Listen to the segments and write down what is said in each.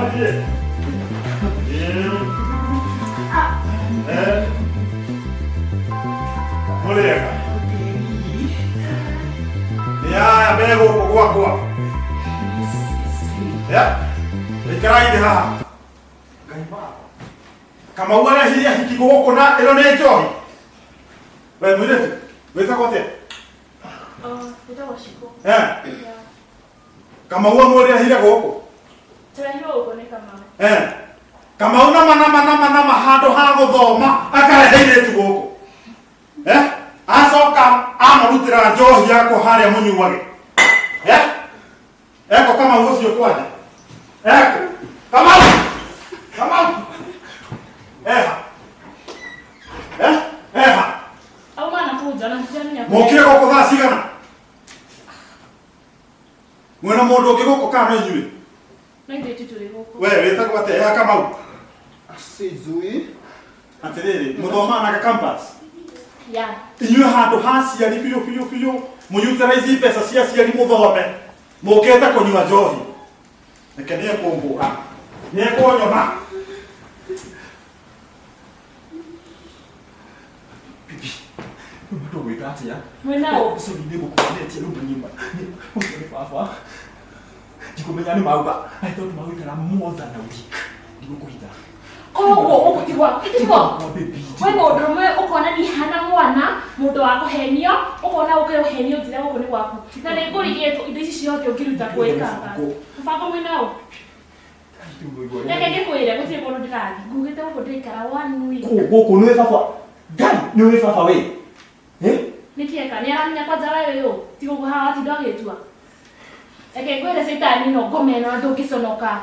Habari. Muleka. Ya, bego kwa. Ya. Ikaide ha. Kama uwana hiya hikigoko na elo ne joy. Wewe mwite. Wewe kote. Utawashiko. Kama uwa mwere hiya goko. Turahiro uko ne kama. Kama una manama hado hago thoma akareheire tu goko. Asoka amarutira njohi yako haria munyuwage. Eko kama ucio kwaje. Eko. Kama. Au mana kuja na kijana nyako. Mokire goko thaa cigana. Mwena mundu ngigoko kana inyuĩ. Na ndio tuli goko. Wewe wetagwo atĩa Kamau? Asizui. Atiriri muthoma na campus. Ya. Inyuĩ handũ ha ciari biũ mũutilize mbeca cia ciari muthome. Mukete kunyua njohi. Reke nĩ ekũmbũra. Nĩ ekũnyona. Bibi. Ndio gwĩka atĩa? Mwenao. Sio ndio gũkũretia rũmba nyumba. Nĩ baba. Ndikumenya nĩ mauga. I thought mauga more than a week. Ndikukuhitha. Koguo ugutigwa. Wewe mũndũrũme ukona ni hana mwana mũndũ wa kũhenio ukona ukĩhenio njĩra gũkũ nĩ gwaku na nĩ ngũrigĩtwo indo ici ciothe ũngĩruta gwĩkanga mũbango mwĩnao reke ngĩkwĩre gũtirĩ mũndũ ndĩrathiĩ ngugĩte gũkũ ndĩikara one week gũkũ nĩ baba Ngai nĩ baba we nĩkĩeka nĩ aramenya kwanja wewe ũyũ ti gũkũ haha watinda ũgĩtua reke ngwĩre caitani no ngomeno na ndũngĩconoka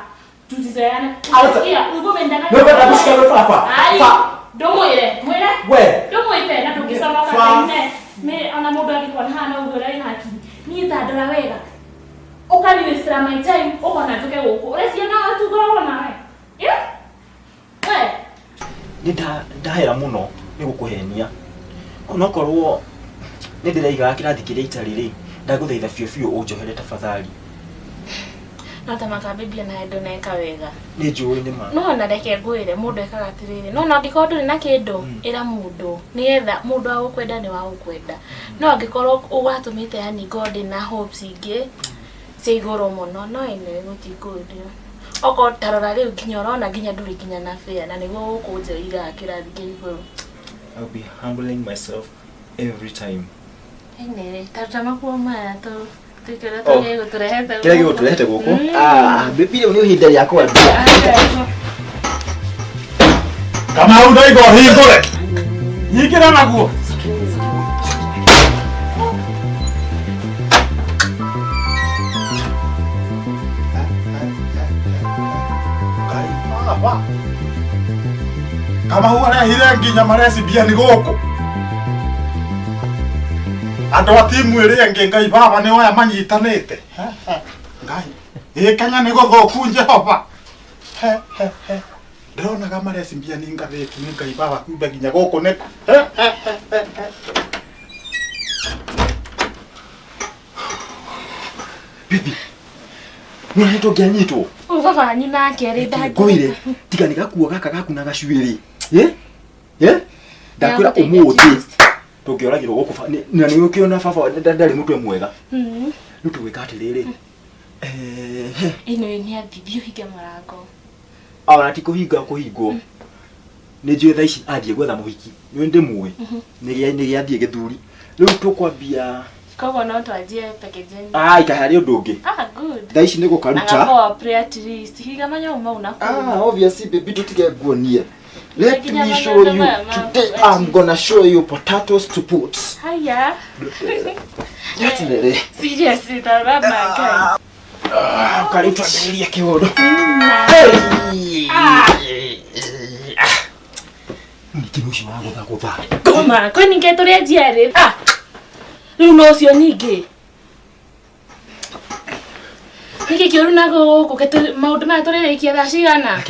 tuzizoeane asikia ungomendana nĩ kushika wewe baba Mwire. We. Ndumwite na tukisoma kaine. Me ana mundu akikwa hana ugora ina haki. Ni ndadara wega. Ukani wasting my time. Ukona tuke guku. Urecia na watu gorona we. We. Ndahera muno ni gukuhenia. Onokorwo ni ndiraiga kirathi kiria itari ri. Ndaguthaitha biũ unjohere tafadhali. Natamaka bibi na endo neka wega. Ni njũĩ nĩ ma. No na reke ngwire mundu ekaga atiriri. No angĩkorwo ndũrĩ na kĩndũ ĩra mundu. Nĩgetha mundu agũkwenda nĩ wa gũkwenda. No angĩkorwo ũgatũmĩte yani God na hopes ingĩ cia igũrũ mũno no ene gũtikũndio. Oko tarora rĩu nginya ũrona nginya ndũrĩ nginya na fair na nĩguo gũkũnjĩra kĩrathi kĩa igũrũ. I'll be humbling myself every time. Ene tarama kwa maya to kĩrĩa gĩgũtũrehete gũkũ bibi rĩu nĩ ihinda rĩa kwambia Kamau ndaigo hingũre nyingĩra naguo Kamau arehire nginya marecibia nĩ gũkũ andũ a timu ĩrĩa ĩngĩ Ngai baba nĩ oya manyitanĩte Ngai Kenya nĩ gũthũku Jehova ndĩronaga marecibia nĩ ngathĩti nĩ Ngai baba kumbe nginya gũkũ nĩ bibi nĩahetwo ngĩanyitwo baba nyina kerĩ ngũire tiga nĩ gakuo gaka gaku na gacuĩrĩ ndakwĩra ũmũthĩ tũngĩoragirwo gũkũ na nĩ ũkĩona baba ndarĩ mũtwe mwega rĩu tũgwĩka atĩrĩrĩ ino nĩ athithio hinge mũrango ona ti kũhingwo nĩ njũĩ thaa ici athiĩ gwetha mũhiki nĩ ndĩmũĩ nĩ gĩathiĩ gĩthuri rĩu tũkwambia koguo no twanjie packaging ikahe harĩ ũndũ ũngĩ good thaa ici nĩ gũkaruta anapo pray at least higa manyo mau na obviously baby tutige nguonie. Let me show you. Today I'm gonna show you potatoes to put. Hiya. That's the seriously tarababa kai. Kali tuandelia kiwodo. Nikinushi wangu za kuvaa. Koma, kwani ngeturia jiari? Riu no cio nyingi. Niki kiuru nago guketu maundu ma turire ikia thaa cigana?